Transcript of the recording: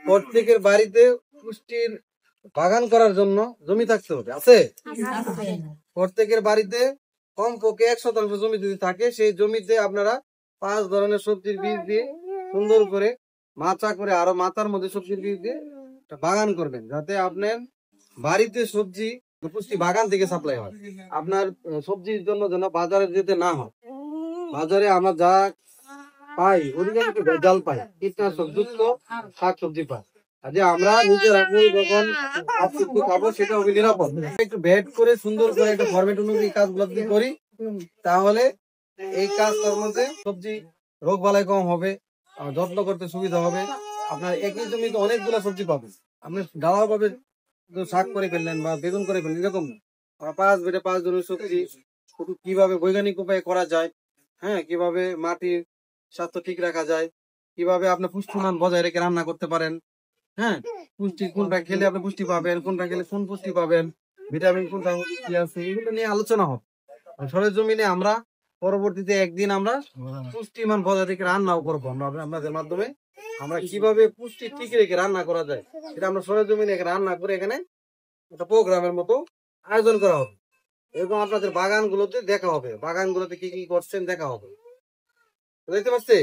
প্রত্যেকের বাড়িতে পুষ্টির বাগান করার জন্য জমি থাকতে হবে, আছে? প্রত্যেকের বাড়িতে কমপক্ষে 1% জমি যদি থাকে, সেই জমিতে আপনারা 5 ধরনের সবজির বীজ দিয়ে সুন্দর করে মাচা করে, আরো মাথার মধ্যে সবজির বীজ দিয়ে একটা বাগান করবেন, যাতে আপনার বাড়িতে সবজি পুষ্টি বাগান থেকে সাপ্লাই হয়। আপনার সবজির জন্য যেন বাজারে যেতে না হয়। বাজারে আমরা যা পাই অধিকাংশ ভেজাল পাই, কীটনাশক যুক্ত শাক সবজি পাই। যে আমরা নিজেরা যখন সবজি খাবো সেটা হবে নিরাপদ। একটু ভেট করে সুন্দর করে একটা ফরম্যাট অনুযায়ী কাজগুলো যদি করি, তাহলে এই কাজটার মধ্যে সবজি রোগ বালাই কম হবে, যত্ন করতে সুবিধা হবে। আপনার একই জমিতে অনেকগুলো সবজি পাবেন, আপনি ডালা পাবে শাক করে ফেললেন বা বেগুন করে ফেললেন, এরকম 5 বেডে 5 ধরনের সবজি কিভাবে বৈজ্ঞানিক উপায়ে করা যায়, হ্যাঁ, কিভাবে মাটির স্বাস্থ্য ঠিক রাখা যায়, কিভাবে আপনি পুষ্টিমান বজায় রেখে রান্না করতে পারেন, হ্যাঁ, পুষ্টি কোনটা খেলে আপনি পুষ্টি পাবেন, কোনটা খেলে কোন পুষ্টি পাবেন, ভিটামিন কোনটা কি আছে, এগুলো নিয়ে আলোচনা হবে সরেজমিনে। আমরা পরবর্তীতে একদিন আমরা পুষ্টিমান বজায় রেখে রান্নাও করবো আমরা আপনাদের মাধ্যমে। আমরা কিভাবে পুষ্টি ঠিক রেখে রান্না করা যায় সেটা আমরা সরেজমিনে রান্না করে এখানে একটা প্রোগ্রামের মতো আয়োজন করা হবে। এরকম আপনাদের বাগানগুলোতে দেখা হবে, বাগানগুলোতে কি কি করছেন দেখা হবে, দেখতে পাচ্ছে।